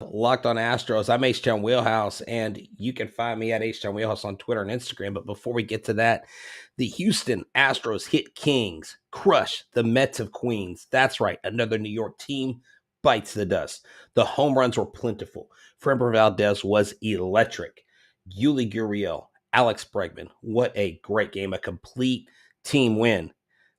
Locked on Astros. I'm Htown Wheelhouse, and you can find me at Htown Wheelhouse on Twitter and Instagram. But before we get to that, the Houston Astros hit Kings, crush the Mets of Queens. That's right, another New York team bites the dust. The home runs were plentiful. Framber Valdez was electric. Yuli Gurriel, Alex Bregman. What a great game, a complete team win.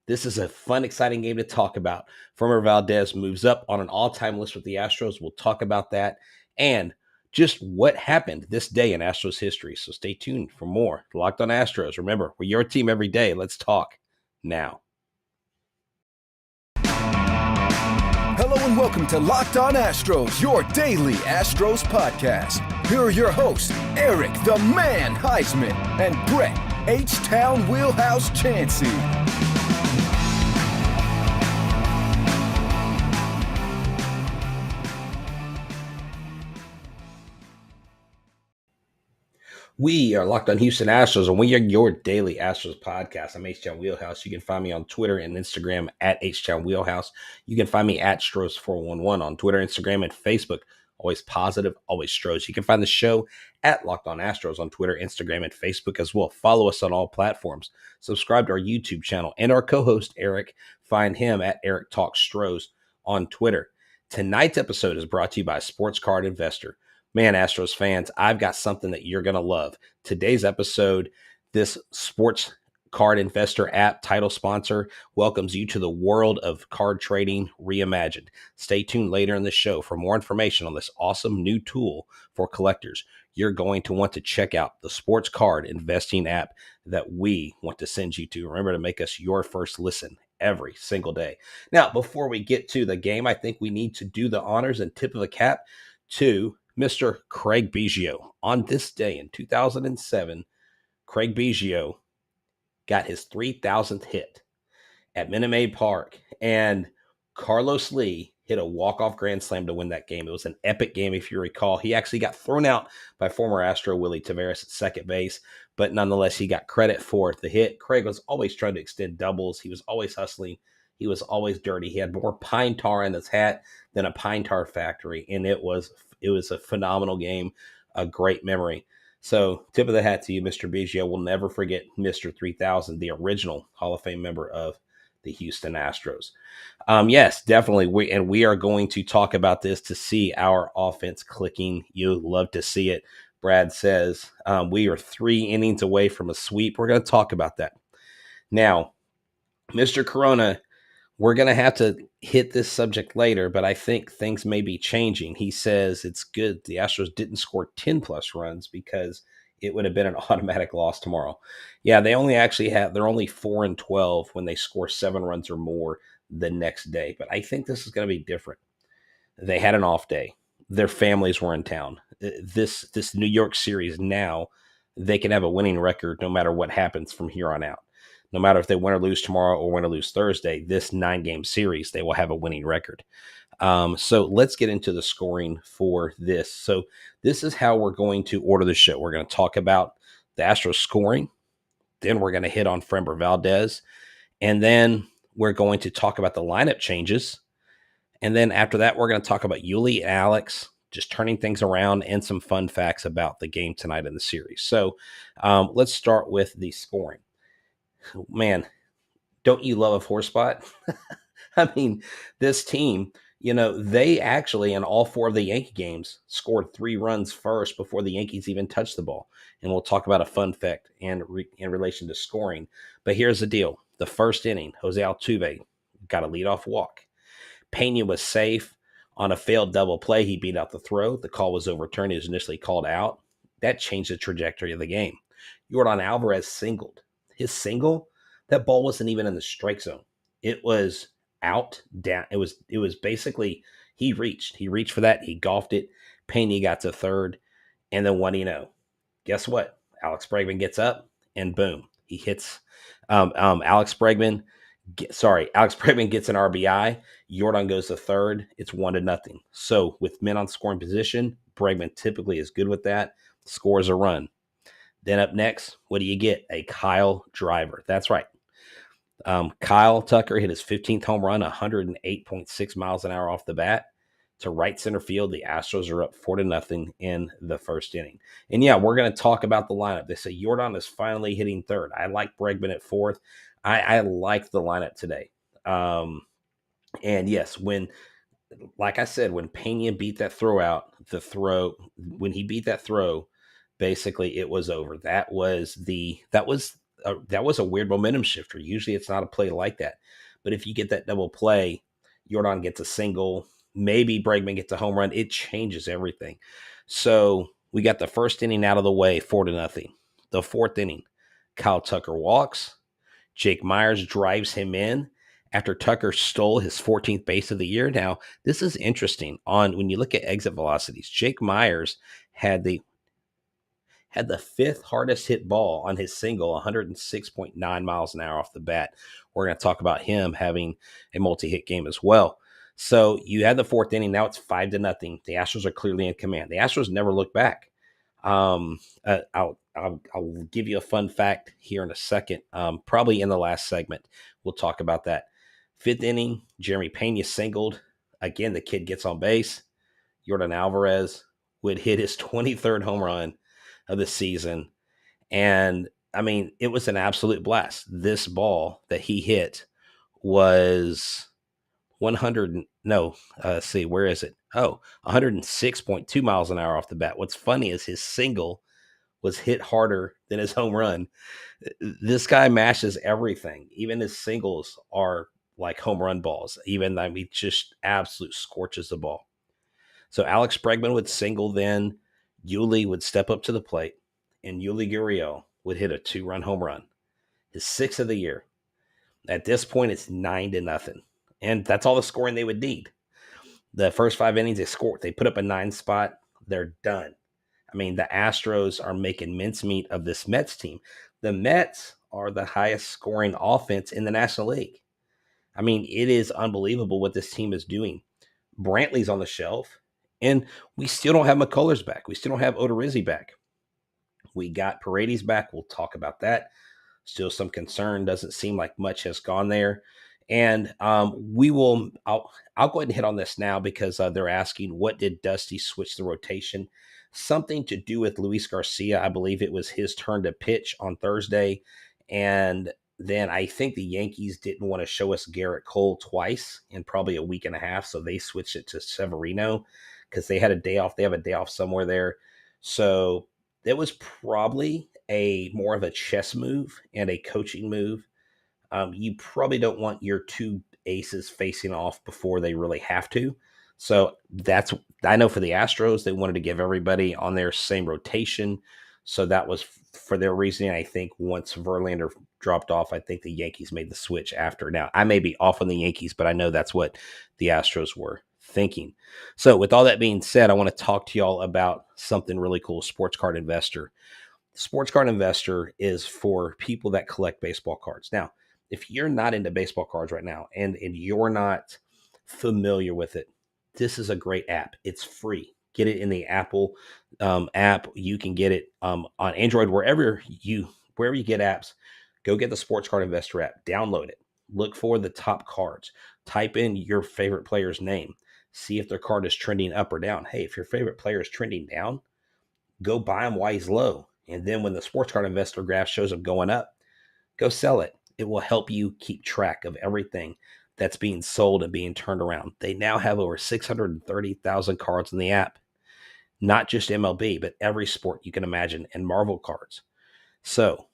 This is a fun, exciting game to talk about. Framber Valdez moves up on an all-time list with the Astros. We'll talk about that and just what happened this day in Astros history. So stay tuned for more. Locked on Astros. Remember, we're your team every day. Let's talk now. Hello and welcome to Locked on Astros, your daily Astros podcast. Here are your hosts, Eric the Man Heisman and Brett Htown Wheelhouse Chansey. We are Locked on Houston Astros, and we are your daily Astros podcast. I'm Htown Wheelhouse. You can find me on Twitter and Instagram at Htown Wheelhouse. You can find me at Stros411 on Twitter, Instagram, and Facebook. Always positive, always Stros. You can find the show at Locked on Astros on Twitter, Instagram, and Facebook as well. Follow us on all platforms. Subscribe to our YouTube channel and our co-host, Eric. Find him at Eric Talks Stros on Twitter. Tonight's episode is brought to you by Sports Card Investor. Man, Astros fans, I've got something that you're going to love. Today's episode, this Sports Card Investor app title sponsor welcomes you to the world of card trading reimagined. Stay tuned later in the show for more information on this awesome new tool for collectors. You're going to want to check out the Sports Card Investing app that we want to send you to. Remember to make us your first listen every single day. Now, before we get to the game, I think we need to do the honors and tip of the cap to Mr. Craig Biggio. On this day in 2007, Craig Biggio got his 3,000th hit at Minute Maid Park, and Carlos Lee hit a walk-off grand slam to win that game. It was an epic game, if you recall. He actually got thrown out by former Astro Willie Taveras at second base, but nonetheless, he got credit for the hit. Craig was always trying to extend doubles. He was always hustling. He was always dirty. He had more pine tar in his hat than a pine tar factory, and it was a phenomenal game, a great memory. So tip of the hat to you, Mr. Biggio. We'll never forget Mr. 3000, the original Hall of Fame member of the Houston Astros. Yes, definitely. We are going to talk about this to see our offense clicking. You'll love to see it. Brad says we are 3 innings away from a sweep. We're going to talk about that. Now, Mr. Corona, we're going to have to hit this subject later, but I think things may be changing. He says it's good the Astros didn't score 10-plus runs because it would have been an automatic loss tomorrow. Yeah, they're only 4-12 when they score 7 runs or more the next day. But I think this is going to be different. They had an off day. Their families were in town. This New York series now, they can have a winning record no matter what happens from here on out. No matter if they win or lose tomorrow or win or lose Thursday, this 9-game series, they will have a winning record. So let's get into the scoring for this. So this is how we're going to order the show. We're going to talk about the Astros scoring. Then we're going to hit on Framber Valdez. And then we're going to talk about the lineup changes. And then after that, we're going to talk about Yuli and Alex, just turning things around and some fun facts about the game tonight in the series. So let's start with the scoring. Man, don't you love a 4-spot? I mean, this team, they actually in all 4 of the Yankee games scored 3 runs first before the Yankees even touched the ball. And we'll talk about a fun fact in relation to scoring. But here's the deal. The first inning, Jose Altuve got a leadoff walk. Pena was safe on a failed double play. He beat out the throw. The call was overturned. He was initially called out. That changed the trajectory of the game. Yordan Alvarez singled. His single, that ball wasn't even in the strike zone. It was out, down. It was basically, he reached for that. He golfed it. Pena got to third. And then what do you know? Guess what? Alex Bregman gets up and boom, he hits. Alex Bregman gets an RBI. Yordan goes to third. It's 1-0. So with men on scoring position, Bregman typically is good with that. Scores a run. Then up next, what do you get? A Kyle driver. That's right. Kyle Tucker hit his 15th home run, 108.6 miles an hour off the bat. to right center field. The Astros are up 4-0 in the first inning. And yeah, we're going to talk about the lineup. They say Yordan is finally hitting third. I like Bregman at fourth. I like the lineup today. And yes, like I said, when Pena beat that when he beat that throw, basically it was over. That was a weird momentum shifter. Usually it's not a play like that. But if you get that double play, Yordan gets a single, maybe Bregman gets a home run, it changes everything. So we got the first inning out of the way, 4-0. The fourth inning, Kyle Tucker walks. Jake Meyers drives him in after Tucker stole his 14th base of the year. Now, this is interesting. When you look at exit velocities, Jake Meyers had the fifth hardest hit ball on his single, 106.9 miles an hour off the bat. We're going to talk about him having a multi-hit game as well. So you had the fourth inning. Now it's 5-0. The Astros are clearly in command. The Astros never look back. I'll give you a fun fact here in a second. Probably in the last segment, we'll talk about that. Fifth inning, Jeremy Pena singled. Again, the kid gets on base. Yordan Alvarez would hit his 23rd home run of the season. And I mean, it was an absolute blast. This ball that he hit was 106.2 miles an hour off the bat. What's funny is his single was hit harder than his home run. This guy mashes everything. Even his singles are like home run balls. Just absolute scorches the ball. So Alex Bregman would single then. Yuli would step up to the plate, and Yuli Gurriel would hit a 2-run home run. His sixth of the year. At this point, it's 9-0. And that's all the scoring they would need. The first 5 innings, they put up a 9 spot. They're done. I mean, the Astros are making mincemeat of this Mets team. The Mets are the highest scoring offense in the National League. I mean, it is unbelievable what this team is doing. Brantley's on the shelf, and we still don't have McCullers back. We still don't have Odorizzi back. We got Paredes back. We'll talk about that. Still some concern. Doesn't seem like much has gone there. And I'll go ahead and hit on this now because they're asking, what did Dusty switch the rotation? Something to do with Luis Garcia. I believe it was his turn to pitch on Thursday. And then I think the Yankees didn't want to show us Garrett Cole twice in probably a week and a half. So they switched it to Severino because they had a day off. They have a day off somewhere there. So it was probably more of a chess move and a coaching move. You probably don't want your two aces facing off before they really have to. So I know for the Astros, they wanted to give everybody on their same rotation. So that was for their reasoning. I think once Verlander dropped off, I think the Yankees made the switch after. Now, I may be off on the Yankees, but I know that's what the Astros were thinking. So with all that being said, I want to talk to y'all about something really cool, Sports Card Investor. Sports Card Investor is for people that collect baseball cards. Now, if you're not into baseball cards right now and you're not familiar with it, this is a great app. It's free. Get it in the Apple app. You can get it on Android, wherever you get apps. Go get the Sports Card Investor app. Download it. Look for the top cards. Type in your favorite player's name. See if their card is trending up or down. Hey, if your favorite player is trending down, go buy him while he's low. And then when the Sports Card Investor graph shows him going up, go sell it. It will help you keep track of everything that's being sold and being turned around. They now have over 630,000 cards in the app. Not just MLB, but every sport you can imagine, and Marvel cards. So,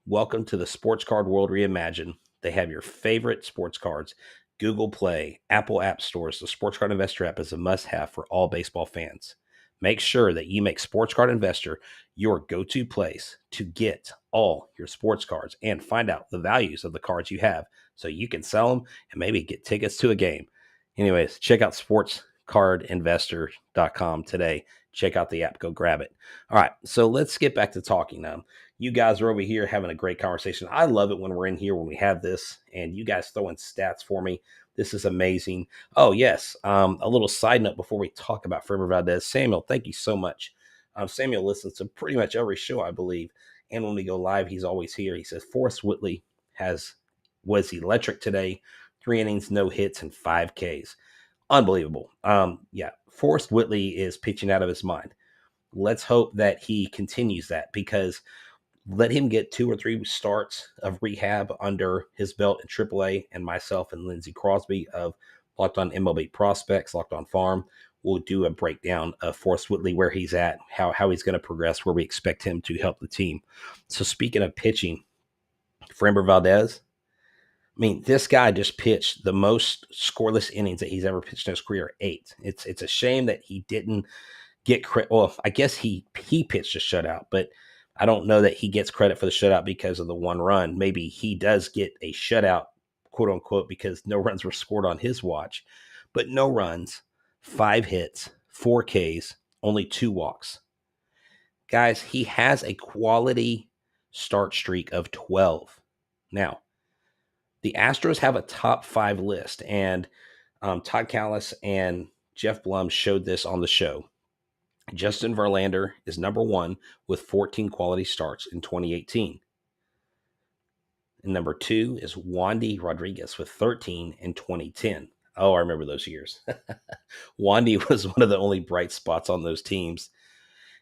welcome to the Sports Card World Reimagined. They have your favorite sports cards. Google Play, Apple App Stores. The Sports Card Investor app is a must-have for all baseball fans. Make sure that you make Sports Card Investor your go-to place to get all your sports cards and find out the values of the cards you have so you can sell them and maybe get tickets to a game. Anyways, check out sportscardinvestor.com today. Check out the app. Go grab it. All right, so let's get back to talking now. You guys are over here having a great conversation. I love it when we're in here, when we have this, and you guys throwing stats for me. This is amazing. Oh, yes. A little side note before we talk about Framber Valdez. Samuel, thank you so much. Samuel listens to pretty much every show, I believe. And when we go live, he's always here. He says, Forrest Whitley was electric today. 3 innings, no hits, and 5 Ks. Unbelievable. Yeah, Forrest Whitley is pitching out of his mind. Let's hope that he continues that, because let him get 2 or 3 starts of rehab under his belt in AAA, and myself and Lindsey Crosby of Locked On MLB Prospects, Locked On Farm, will do a breakdown of Forrest Whitley, where he's at, how he's going to progress, where we expect him to help the team. So speaking of pitching, Framber Valdez, I mean, this guy just pitched the most scoreless innings that he's ever pitched in his career, 8. It's a shame that he didn't get credit. Well, I guess he pitched a shutout, but I don't know that he gets credit for the shutout because of the 1 run. Maybe he does get a shutout, quote unquote, because no runs were scored on his watch. But no runs, 5 hits, 4 Ks, only 2 walks. Guys, he has a quality start streak of 12. Now, the Astros have a top 5 list, and Todd Callis and Jeff Blum showed this on the show. Justin Verlander is number 1 with 14 quality starts in 2018. And number 2 is Wandy Rodriguez with 13 in 2010. Oh, I remember those years. Wandy was one of the only bright spots on those teams.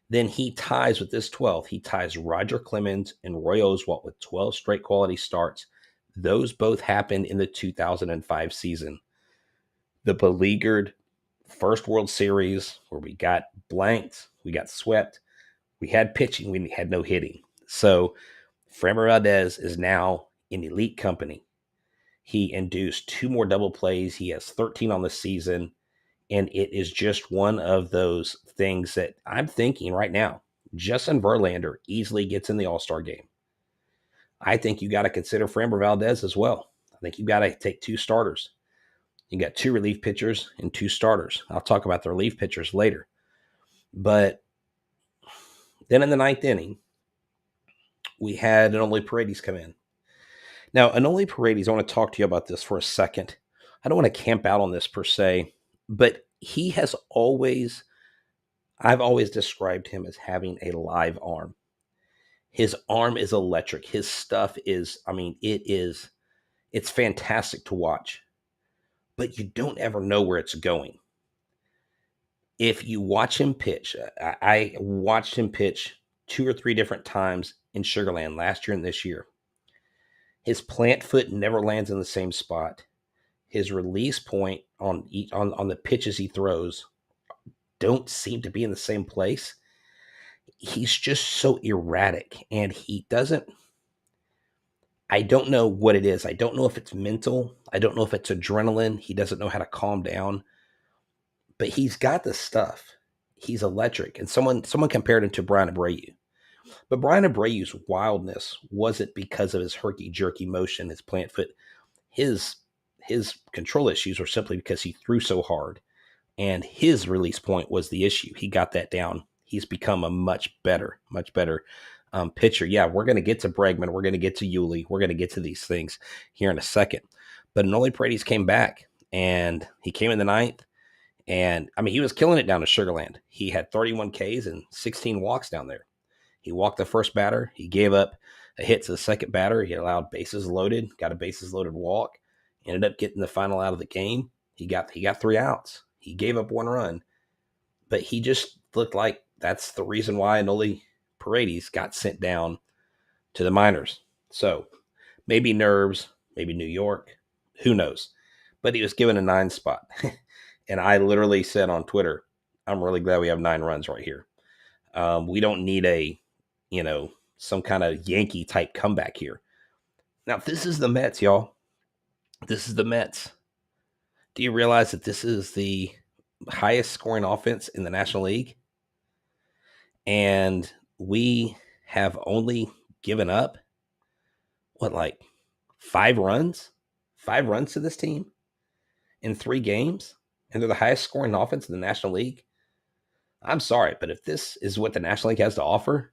Then he ties with this 12. He ties Roger Clemens and Roy Oswalt with 12 straight quality starts. Those both happened in the 2005 season. The beleaguered first World Series where we got blanked, we got swept, we had pitching, we had no hitting. So Framber Valdez is now in elite company. He induced 2 more double plays. He has 13 on the season. And it is just one of those things that I'm thinking right now. Justin Verlander easily gets in the All-Star game. I think you got to consider Framber Valdez as well. I think you got to take 2 starters. You got 2 relief pitchers and 2 starters. I'll talk about the relief pitchers later. But then in the 9th inning, we had Enoli Paredes come in. Now, Enoli Paredes, I want to talk to you about this for a second. I don't want to camp out on this per se, but he has always, I've always described him as having a live arm. His arm is electric. His stuff is, I mean, it's fantastic to watch, but you don't ever know where it's going. If you watch him pitch, I watched him pitch 2 or 3 different times in Sugarland last year and this year. His plant foot never lands in the same spot. His release point on the pitches he throws don't seem to be in the same place. He's just so erratic, and he doesn't, I don't know what it is. I don't know if it's mental. I don't know if it's adrenaline. He doesn't know how to calm down, but he's got the stuff. He's electric. And someone compared him to Brian Abreu. But Brian Abreu's wildness wasn't because of his herky-jerky motion, his plant foot. His control issues were simply because he threw so hard, and his release point was the issue. He got that down. He's become a much better pitcher. Yeah, we're going to get to Bregman. We're going to get to Yuli. We're going to get to these things here in a second. But Enoli Paredes came back, and he came in the 9th, and, I mean, he was killing it down to Sugarland. He had 31 Ks and 16 walks down there. He walked the first batter. He gave up a hit to the second batter. He allowed bases loaded, got a bases loaded walk, ended up getting the final out of the game. He got 3 outs. He gave up 1 run, but he just looked like that's the reason why Enoli Paredes got sent down to the minors. So maybe nerves, maybe New York, who knows? But he was given a 9 spot. And I literally said on Twitter, I'm really glad we have 9 runs right here. We don't need some kind of Yankee type comeback here. Now, this is the Mets, y'all. This is the Mets. Do you realize that this is the highest scoring offense in the National League? And we have only given up, 5 runs? 5 runs to this team in 3 games? And they're the highest scoring offense in the National League? I'm sorry, but if this is what the National League has to offer,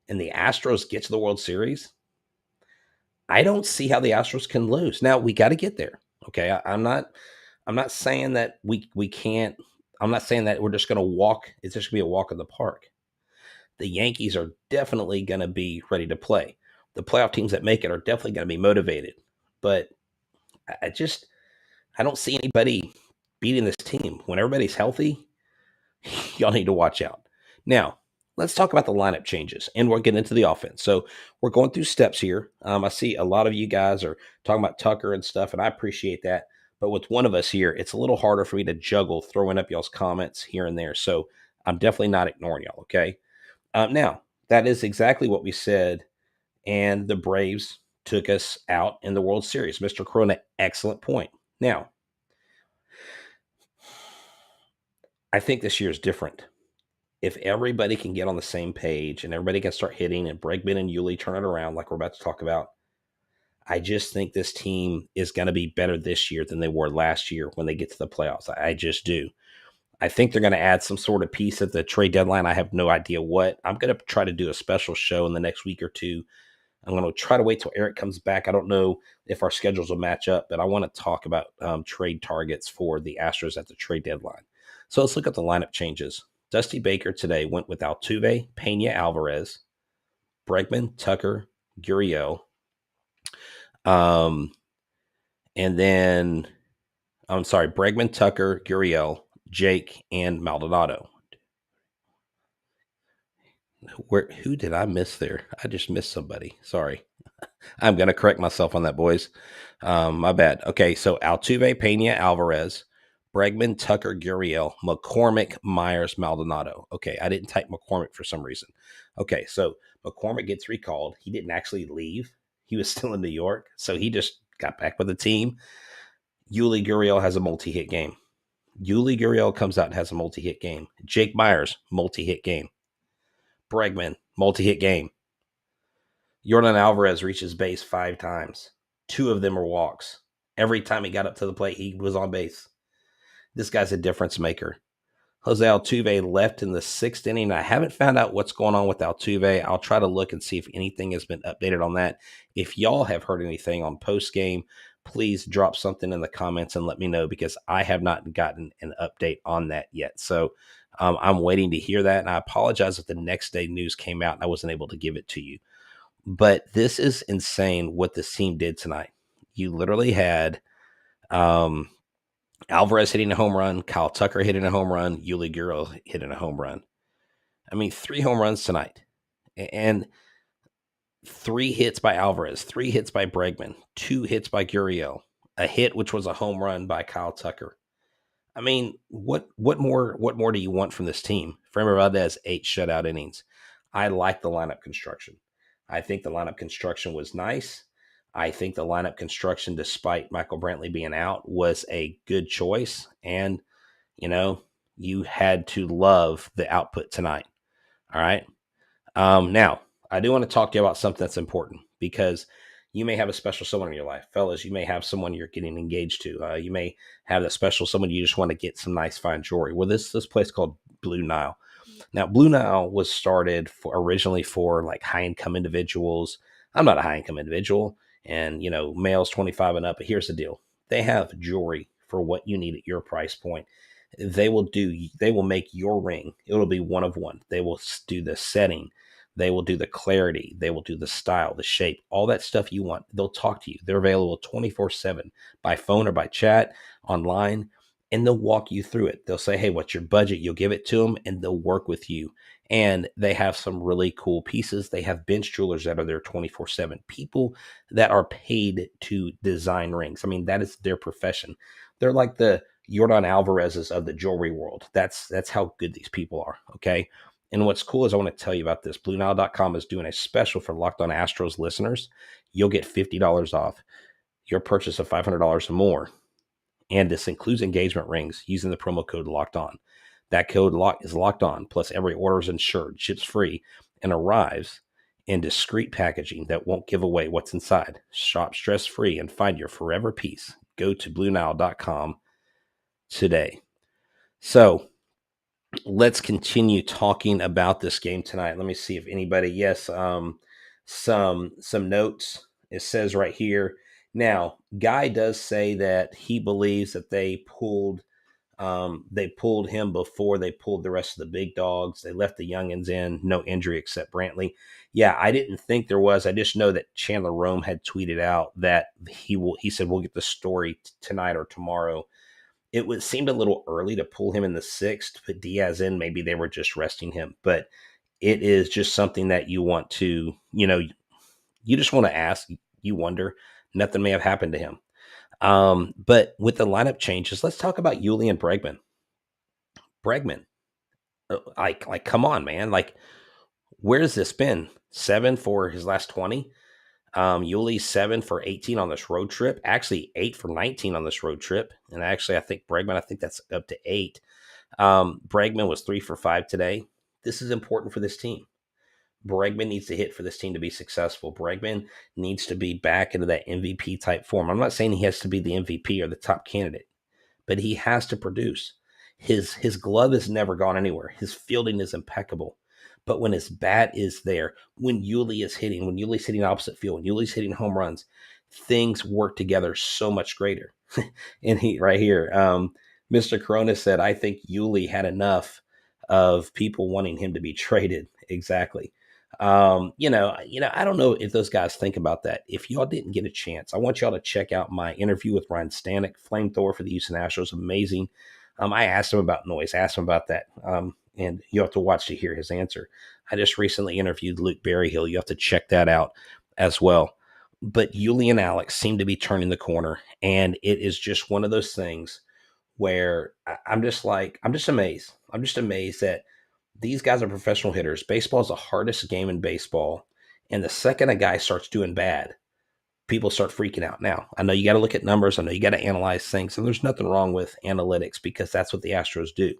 and the Astros get to the World Series, I don't see how the Astros can lose. Now, we got to get there. Okay, I'm not saying that we can't. I'm not saying that we're just going to walk. It's just going to be a walk in the park. The Yankees are definitely going to be ready to play. The playoff teams that make it are definitely going to be motivated. But I don't see anybody beating this team. When everybody's healthy, y'all need to watch out. Now, let's talk about the lineup changes, and we'll get into the offense. So we're going through steps here. I see a lot of you guys are talking about Tucker and stuff, and I appreciate that. But with one of us here, it's a little harder for me to juggle throwing up y'all's comments here and there. So I'm definitely not ignoring y'all, okay? Now, that is exactly what we said, and the Braves took us out in the World Series. Mr. Corona, excellent point. Now, I think this year is different. If everybody can get on the same page and everybody can start hitting and Bregman and Yuli turn it around like we're about to talk about, I just think this team is going to be better this year than they were last year when they get to the playoffs. I just do. I think they're going to add some sort of piece at the trade deadline. I have no idea what. I'm going to try to do a special show in the next week or two. I'm going to try to wait till Eric comes back. I don't know if our schedules will match up, but I want to talk about trade targets for the Astros at the trade deadline. So let's look at the lineup changes. Dusty Baker today went with Altuve, Pena, Alvarez, Bregman, Tucker, Gurriel, and then Bregman, Tucker, Gurriel, Jake, and Maldonado. Who did I miss there? I just missed somebody. Sorry. I'm going to correct myself on that, boys. My bad. Okay, so Altuve, Pena, Alvarez, Bregman, Tucker, Gurriel, McCormick, Myers, Maldonado. Okay, I didn't type McCormick for some reason. Okay, so McCormick gets recalled. He didn't actually leave. He was still in New York, so he just got back with the team. Yuli Gurriel has a multi-hit game. Yuli Gurriel comes out and has a multi-hit game. Jake Myers, multi-hit game. Bregman, multi-hit game. Yordan Alvarez reaches base 5 times. 2 of them are walks. Every time he got up to the plate, he was on base. This guy's a difference maker. Jose Altuve left in the 6th inning. I haven't found out what's going on with Altuve. I'll try to look and see if anything has been updated on that. If y'all have heard anything on post game, please drop something in the comments and let me know, because I have not gotten an update on that yet. So I'm waiting to hear that. And I apologize if the next day news came out and I wasn't able to give it to you. But this is insane what this team did tonight. You literally had Alvarez hitting a home run, Kyle Tucker hitting a home run, Yuli Gurriel hitting a home run. I mean, 3 home runs tonight. And 3 hits by Alvarez, 3 hits by Bregman, 2 hits by Gurriel, a hit which was a home run by Kyle Tucker. I mean, what more do you want from this team? Framber Valdez, 8 shutout innings. I like the lineup construction. I think the lineup construction was nice. I think the lineup construction, despite Michael Brantley being out, was a good choice. And, you had to love the output tonight. All right. Now, I do want to talk to you about something that's important, because you may have a special someone in your life. Fellas, you may have someone you're getting engaged to. You may have that special someone you just want to get some nice, fine jewelry. Well, this place called Blue Nile. Now, Blue Nile was started originally for like high-income individuals. I'm not a high-income individual, and, males 25 and up. But here's the deal. They have jewelry for what you need at your price point. They will make your ring. It'll be one of one. They will do the setting. They will do the clarity. They will do the style, the shape, all that stuff you want. They'll talk to you. They're available 24/7 by phone or by chat, online, and they'll walk you through it. They'll say, hey, what's your budget? You'll give it to them, and they'll work with you. And they have some really cool pieces. They have bench jewelers that are there 24/7. People that are paid to design rings. I mean, that is their profession. They're like the Yordan Alvarez's of the jewelry world. That's how good these people are, okay? And what's cool is I want to tell you about this. BlueNile.com is doing a special for Locked On Astros listeners. You'll get $50 off your purchase of $500 or more. And this includes engagement rings using the promo code Locked On. That code is Locked On, plus every order is insured, ships free, and arrives in discreet packaging that won't give away what's inside. Shop stress-free and find your forever piece. Go to BlueNile.com today. So let's continue talking about this game tonight. Let me see if anybody, yes, some notes. It says right here. Now, Guy does say that he believes that they pulled him before they pulled the rest of the big dogs. They left the youngins in, no injury except Brantley. Yeah, I didn't think there was. I just know that Chandler Rome had tweeted out that he said we'll get the story tonight or tomorrow. it would seemed a little early to pull him in the sixth, put Diaz in. Maybe they were just resting him, but it is just something that you want to, you just want to ask. You wonder. Nothing may have happened to him. But with the lineup changes, let's talk about Yuli and Bregman. Bregman, come on, man. Like, where's this been? 7 for his last 20. Yuli 7 for 18 on this road trip. Actually, 8 for 19 on this road trip. And actually, I think Bregman, I think that's up to 8. Bregman was 3 for 5 today. This is important for this team. Bregman needs to hit for this team to be successful. Bregman needs to be back into that MVP type form. I'm not saying he has to be the MVP or the top candidate, but he has to produce. His glove has never gone anywhere. His fielding is impeccable. But when his bat is there, when Yuli's hitting opposite field, when Yuli's hitting home runs, things work together so much greater. And he right here, Mr. Corona said, I think Yuli had enough of people wanting him to be traded. Exactly. I don't know if those guys think about that. If y'all didn't get a chance, I want y'all to check out my interview with Ryan Stanek, flamethrower for the Houston Astros. Amazing. I asked him about noise, asked him about that. And you have to watch to hear his answer. I just recently interviewed Luke Berryhill. You have to check that out as well. But Yuli and Alex seem to be turning the corner, and it is just one of those things where I'm just amazed. I'm just amazed that these guys are professional hitters. Baseball is the hardest game in baseball, and the second a guy starts doing bad, people start freaking out. Now, I know you got to look at numbers. I know you got to analyze things, and there's nothing wrong with analytics because that's what the Astros do.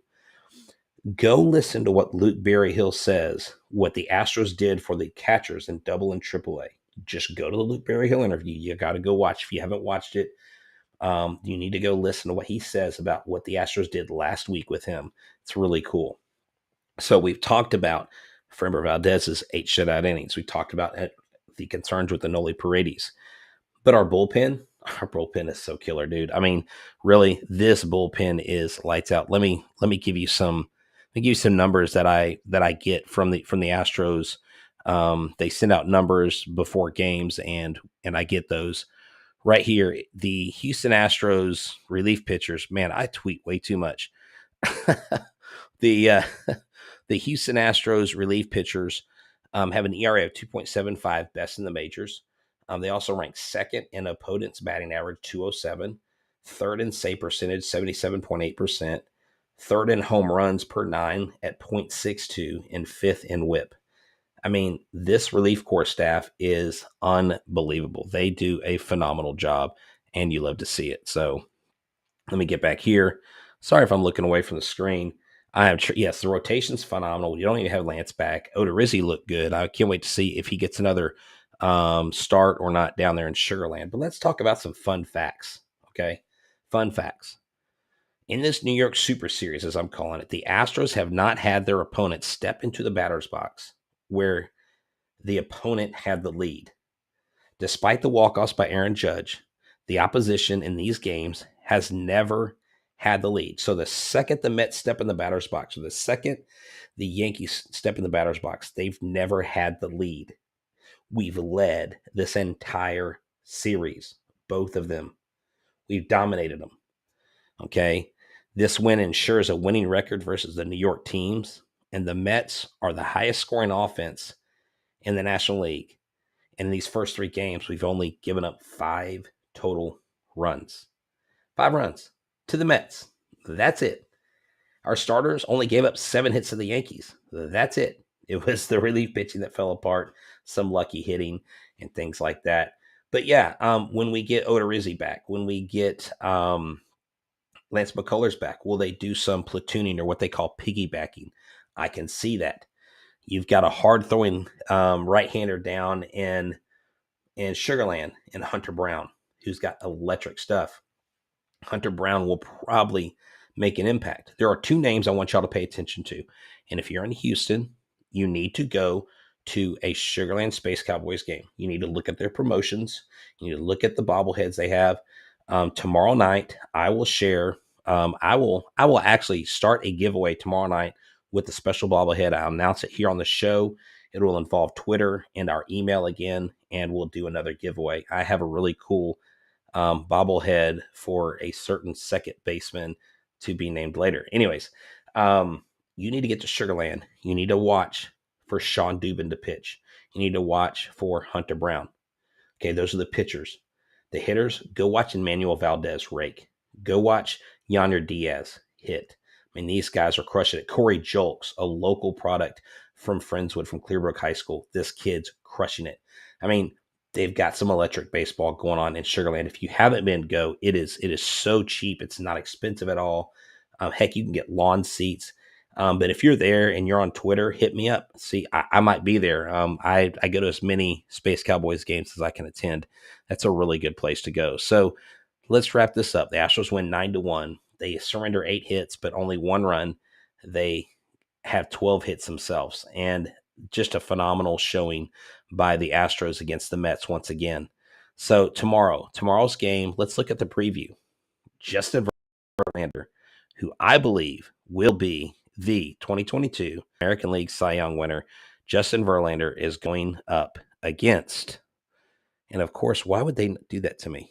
Go listen to what Luke Berryhill says, what the Astros did for the catchers in Double and Triple A. Just go to the Luke Berryhill interview. You got to go watch. If you haven't watched it, you need to go listen to what he says about what the Astros did last week with him. It's really cool. So we've talked about Framber Valdez's 8 shutout innings. We talked about the concerns with the Noli Paredes. But our bullpen is so killer, dude. I mean, really, this bullpen is lights out. Let me give you some numbers that I get from the Astros. They send out numbers before games, and I get those right here. The Houston Astros relief pitchers. Man, I tweet way too much. The Houston Astros relief pitchers have an ERA of 2.75, best in the majors. They also rank second in opponents' batting average, 207, third in save percentage, 77.8%, third in home runs per 9 at 0.62, and fifth in whip. I mean, this relief corps staff is unbelievable. They do a phenomenal job, and you love to see it. So let me get back here. Sorry if I'm looking away from the screen. Yes, the rotation's phenomenal. You don't even have Lance back. Odorizzi looked good. I can't wait to see if he gets another start or not down there in Sugarland. But let's talk about some fun facts, okay? Fun facts. In this New York Super Series, as I'm calling it, the Astros have not had their opponent step into the batter's box where the opponent had the lead. Despite the walk-offs by Aaron Judge, the opposition in these games has never had the lead. So the second the Mets step in the batter's box, or the second the Yankees step in the batter's box, they've never had the lead. We've led this entire series, both of them. We've dominated them. Okay? This win ensures a winning record versus the New York teams, and the Mets are the highest scoring offense in the National League. And in these first 3 games, we've only given up 5 total runs. 5 runs to the Mets. That's it. Our starters only gave up 7 hits to the Yankees. That's it. It was the relief pitching that fell apart, some lucky hitting, and things like that. But yeah, when we get Odorizzi back, when we get Lance McCullers back, will they do some platooning or what they call piggybacking? I can see that. You've got a hard-throwing right-hander down in Sugarland in Hunter Brown, who's got electric stuff. Hunter Brown will probably make an impact. There are 2 names I want y'all to pay attention to. And if you're in Houston, you need to go to a Sugarland Space Cowboys game. You need to look at their promotions. You need to look at the bobbleheads they have. Tomorrow night, I will share. I will actually start a giveaway tomorrow night with the special bobblehead. I'll announce it here on the show. It will involve Twitter and our email again, and we'll do another giveaway. I have a really cool bobblehead for a certain second baseman to be named later. Anyways, you need to get to Sugarland. You need to watch for Sean Dubin to pitch. You need to watch for Hunter Brown. Okay, those are the pitchers. The hitters, go watch Emmanuel Valdez rake. Go watch Yonder Diaz hit. I mean, these guys are crushing it. Corey Julks, a local product from Friendswood, from Clearbrook High School. This kid's crushing it. I mean, they've got some electric baseball going on in Sugarland. If you haven't been, go. It is so cheap. It's not expensive at all. Heck, you can get lawn seats. But if you're there and you're on Twitter, hit me up. See, I might be there. I go to as many Space Cowboys games as I can attend. That's a really good place to go. So let's wrap this up. The Astros win 9-1. They surrender 8 hits, but only 1 run. They have 12 hits themselves, and just a phenomenal showing by the Astros against the Mets once again. So tomorrow's game, let's look at the preview. Justin Verlander, who I believe will be the 2022 American League Cy Young winner. Justin Verlander is going up against, and of course, why would they do that to me?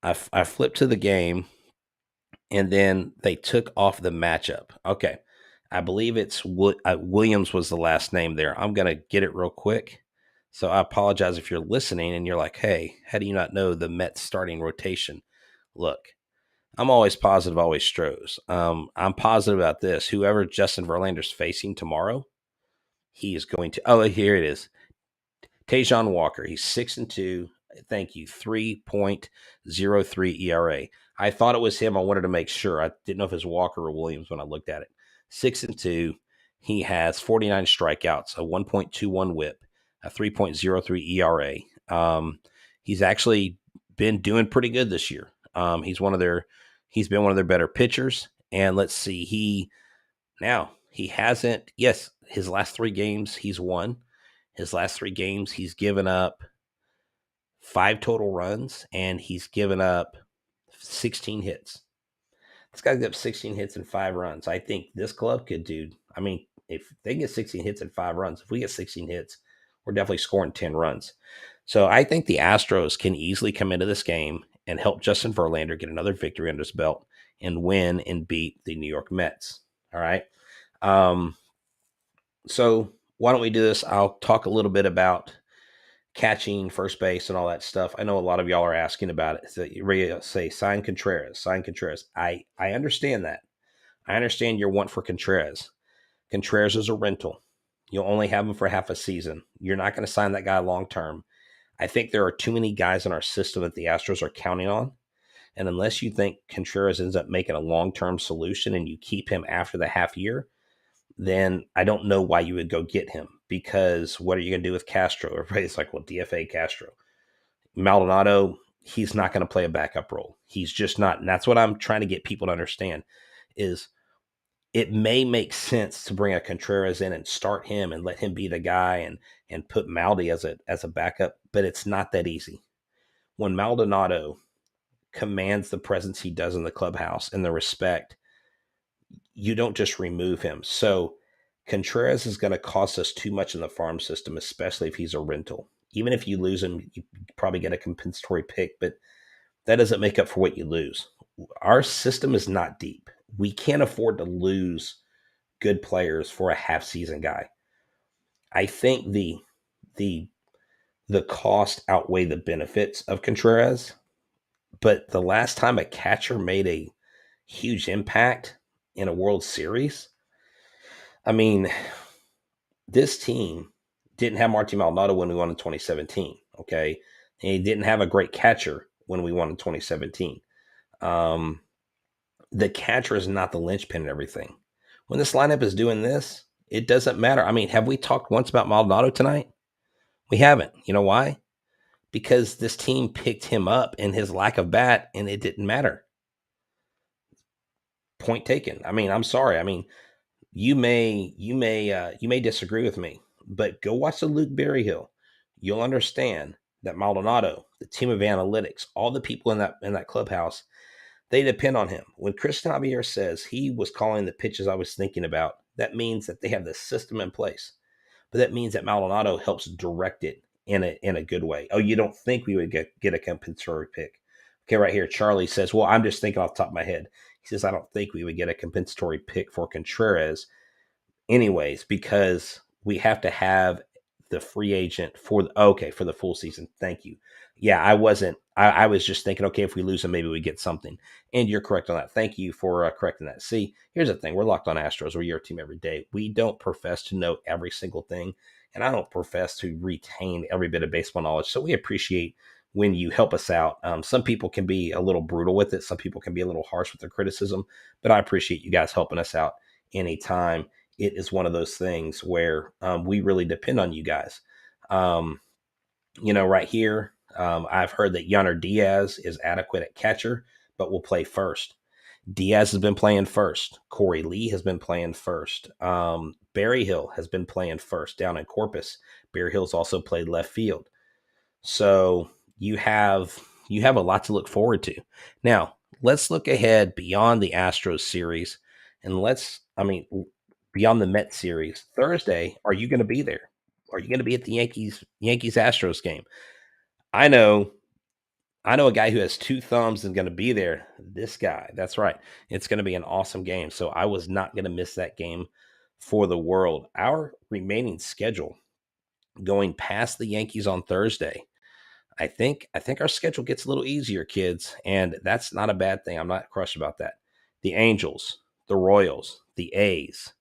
I flipped to the game, and then they took off the matchup. Okay, I believe it's Williams was the last name there. I'm going to get it real quick. So I apologize if you're listening and you're like, hey, how do you not know the Mets starting rotation? Look, I'm always positive, always Stros. I'm positive about this. Whoever Justin Verlander's facing tomorrow, he is going to. Oh, here it is. Tajon Walker. He's 6-2. Thank you. 3.03 ERA. I thought it was him. I wanted to make sure. I didn't know if it was Walker or Williams when I looked at it. 6-2. He has 49 strikeouts, a 1.21 WHIP, a 3.03 ERA. He's actually been doing pretty good this year. He's been one of their better pitchers. And let's see, he hasn't, yes, his last 3 games he's won. His last 3 games he's given up 5 total runs, and he's given up 16 hits. This guy's got 16 hits and 5 runs. I think this club could do, I mean, if they get 16 hits and 5 runs, if we get 16 hits, we're definitely scoring 10 runs. So I think the Astros can easily come into this game and help Justin Verlander get another victory under his belt and win and beat the New York Mets. All right. So why don't we do this? I'll talk a little bit about catching, first base, and all that stuff. I know a lot of y'all are asking about it. So you ready to say sign Contreras. I understand that. I understand your want for Contreras. Contreras is a rental. You'll only have him for half a season. You're not going to sign that guy long term. I think there are too many guys in our system that the Astros are counting on. And unless you think Contreras ends up making a long-term solution and you keep him after the half year, then I don't know why you would go get him, because what are you going to do with Castro? Everybody's like, well, DFA Castro. Maldonado, he's not going to play a backup role. He's just not. And that's what I'm trying to get people to understand is it may make sense to bring a Contreras in and start him and let him be the guy and put Maldi as a backup, but it's not that easy. When Maldonado commands the presence he does in the clubhouse and the respect, you don't just remove him. So Contreras is going to cost us too much in the farm system, especially if he's a rental. Even if you lose him, you probably get a compensatory pick, but that doesn't make up for what you lose. Our system is not deep. We can't afford to lose good players for a half-season guy. I think the cost outweigh the benefits of Contreras, but the last time a catcher made a huge impact in a World Series, I mean, this team didn't have Martin Maldonado when we won in 2017, okay? And he didn't have a great catcher when we won in 2017. The catcher is not the linchpin in everything. When this lineup is doing this, it doesn't matter. I mean, have we talked once about Maldonado tonight? We haven't. You know why? Because this team picked him up in his lack of bat, and it didn't matter. Point taken. I mean, I'm sorry. I mean, you may disagree with me, but go watch the Luke Berryhill. You'll understand that Maldonado, the team of analytics, all the people in that clubhouse, they depend on him. When Chris Javier says he was calling the pitches I was thinking about, that means that they have the system in place. But that means that Maldonado helps direct it in a good way. Oh, you don't think we would get a compensatory pick? Okay, right here, Charlie says, well, I'm just thinking off the top of my head. He says, I don't think we would get a compensatory pick for Contreras anyways, because we have to have the free agent for for the full season. Thank you. Yeah, I wasn't. I was just thinking, okay, if we lose him, maybe we get something. And you're correct on that. Thank you for correcting that. See, here's the thing: we're locked on Astros. We're your team every day. We don't profess to know every single thing, and I don't profess to retain every bit of baseball knowledge. So we appreciate when you help us out. Some people can be a little brutal with it. Some people can be a little harsh with their criticism, but I appreciate you guys helping us out anytime. It is one of those things where we really depend on you guys. Right here, I've heard that Yonner Diaz is adequate at catcher, but will play first. Diaz has been playing first. Corey Lee has been playing first. Barry Hill has been playing first down in Corpus. Barry Hill's also played left field. So you have a lot to look forward to. Now, let's look ahead beyond the Astros series, and beyond the Mets series. Thursday, are you going to be there? Are you going to be at the Yankees Astros game? I know a guy who has two thumbs and going to be there. This guy. That's right. It's going to be an awesome game. So I was not going to miss that game for the world. Our remaining schedule going past the Yankees on Thursday, I think our schedule gets a little easier, kids, and that's not a bad thing. I'm not crushed about that. The Angels, the Royals, the A's.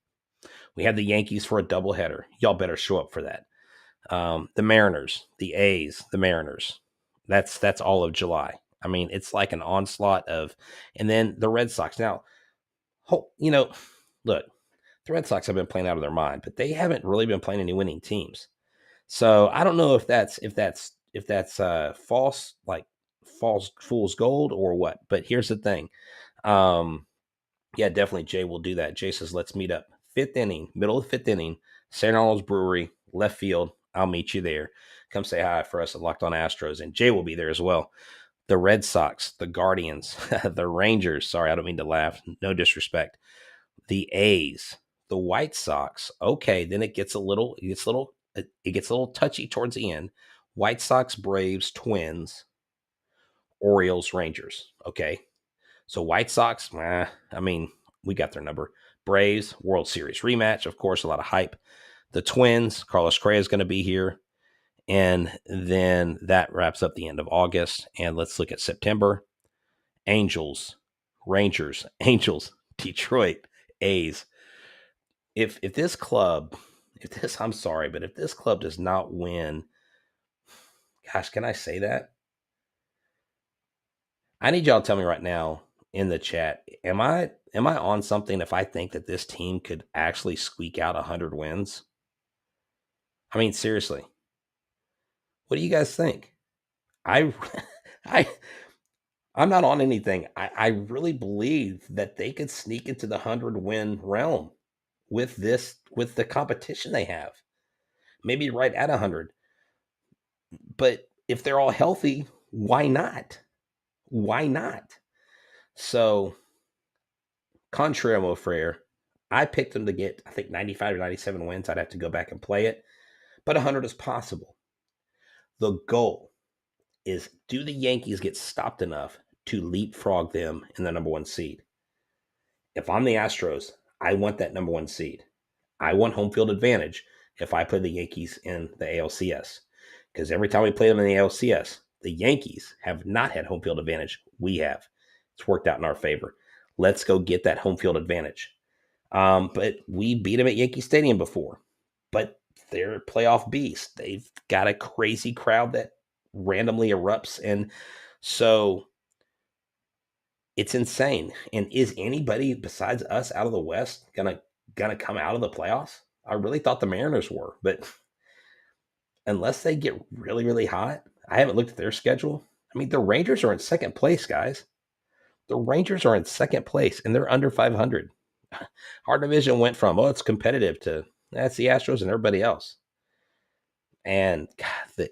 We have the Yankees for a doubleheader. Y'all better show up for that. The Mariners, the A's, the Mariners. That's all of July. I mean, it's like an onslaught of, and then the Red Sox. Now, look, the Red Sox have been playing out of their mind, but they haven't really been playing any winning teams. So I don't know if that's false, like false fool's gold or what. But here's the thing. Yeah, definitely Jay will do that. Jay says, let's meet up. Fifth inning, middle of the fifth inning, St. Arnold's Brewery, left field. I'll meet you there. Come say hi for us at Locked On Astros. And Jay will be there as well. The Red Sox, the Guardians, the Rangers. Sorry, I don't mean to laugh. No disrespect. The A's, the White Sox. Okay, then it gets a little touchy towards the end. White Sox, Braves, Twins, Orioles, Rangers. Okay. So White Sox, we got their number. Braves, World Series rematch, of course, a lot of hype. The Twins, Carlos Correa is going to be here. And then that wraps up the end of August. And let's look at September. Angels, Rangers, Angels, Detroit, A's. If this club does not win, gosh, can I say that? I need y'all to tell me right now in the chat, am I on something if I think that this team could actually squeak out 100 wins? I mean, seriously. What do you guys think? I I'm not on anything. I really believe that they could sneak into the 100-win realm with the competition they have. Maybe right at 100. But if they're all healthy, why not? Why not? So, contrary mo Frere, I picked them to get, I think, 95 or 97 wins. I'd have to go back and play it. But 100 is possible. The goal is, do the Yankees get stopped enough to leapfrog them in the number one seed? If I'm the Astros, I want that number one seed. I want home field advantage if I play the Yankees in the ALCS. Because every time we play them in the ALCS, the Yankees have not had home field advantage. We have. It's worked out in our favor. Let's go get that home field advantage. But we beat them at Yankee Stadium before. But they're playoff beasts. They've got a crazy crowd that randomly erupts. And so it's insane. And is anybody besides us out of the West gonna come out of the playoffs? I really thought the Mariners were, but unless they get really, really hot, I haven't looked at their schedule. I mean, the Rangers are in second place, guys. The Rangers are in second place, and they're under 500. Our division went from, it's competitive, to that's the Astros and everybody else. And God,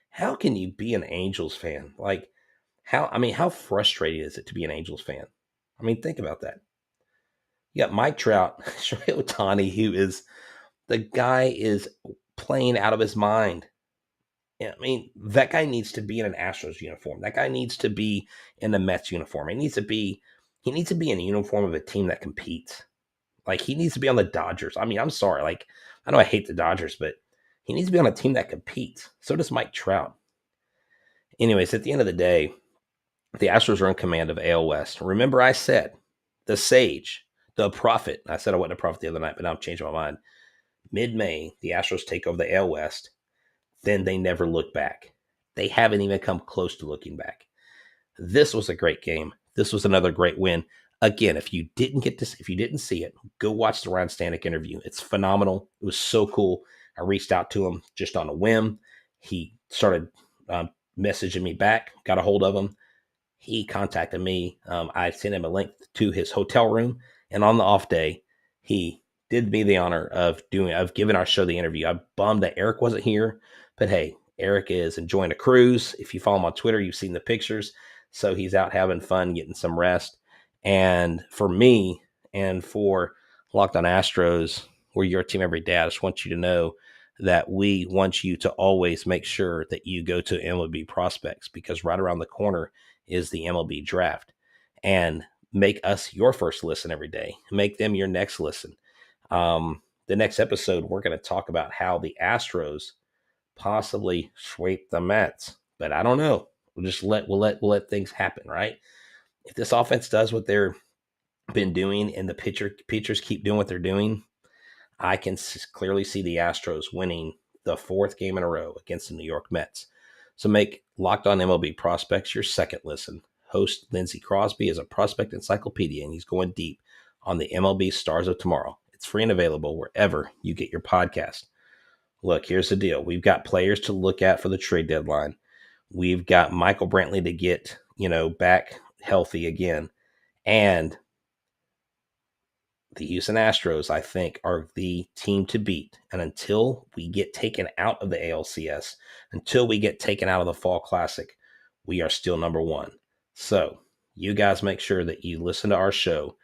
how can you be an Angels fan? Like, how frustrating is it to be an Angels fan? I mean, think about that. You got Mike Trout, Shohei Ohtani, the guy is playing out of his mind. I mean, that guy needs to be in an Astros uniform. That guy needs to be in the Mets uniform. He needs to be in a uniform of a team that competes. Like he needs to be on the Dodgers. I mean, I'm sorry. Like I know I hate the Dodgers, but he needs to be on a team that competes. So does Mike Trout. Anyways, at the end of the day, the Astros are in command of AL West. Remember, I said the sage, the prophet. I said I wasn't a prophet the other night, but now I'm changing my mind. Mid-May, the Astros take over the AL West. Then they never look back. They haven't even come close to looking back. This was a great game. This was another great win. Again, if you didn't get this, if you didn't see it, go watch the Ryan Stanek interview. It's phenomenal. It was so cool. I reached out to him just on a whim. He started messaging me back, got a hold of him. He contacted me. I sent him a link to his hotel room, and on the off day, he did me the honor of giving our show the interview. I'm bummed that Eric wasn't here, but hey, Eric is enjoying a cruise. If you follow him on Twitter, you've seen the pictures. So he's out having fun, getting some rest. And for me and for Locked on Astros, we're your team every day. I just want you to know that we want you to always make sure that you go to MLB prospects, because right around the corner is the MLB draft. And make us your first listen every day. Make them your next listen. The next episode, we're going to talk about how the Astros possibly sweep the Mets, but I don't know. We'll let things happen, right? If this offense does what they're been doing and the pitchers keep doing what they're doing, I can clearly see the Astros winning the fourth game in a row against the New York Mets. So make Locked On MLB Prospects your second listen. Host Lindsey Crosby is a prospect encyclopedia, and he's going deep on the MLB stars of tomorrow. It's free and available wherever you get your podcast. Look, here's the deal. We've got players to look at for the trade deadline. We've got Michael Brantley to get, back healthy again. And the Houston Astros, I think, are the team to beat. And until we get taken out of the ALCS, until we get taken out of the Fall Classic, we are still number one. So you guys make sure that you listen to our show,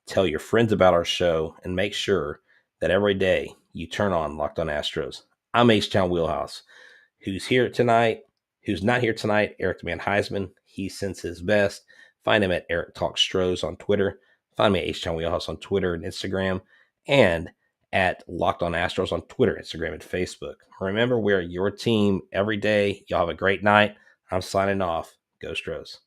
tell your friends about our show, and make sure that every day you turn on Locked on Astros. I'm Htown Wheelhouse. Who's here tonight? Who's not here tonight? Eric the Man Heisman. He sends his best. Find him at Eric Talk Stros on Twitter. Find me at Htown Wheelhouse on Twitter and Instagram, and at Locked on Astros on Twitter, Instagram, and Facebook. Remember, we're your team every day. Y'all have a great night. I'm signing off. Go Stros.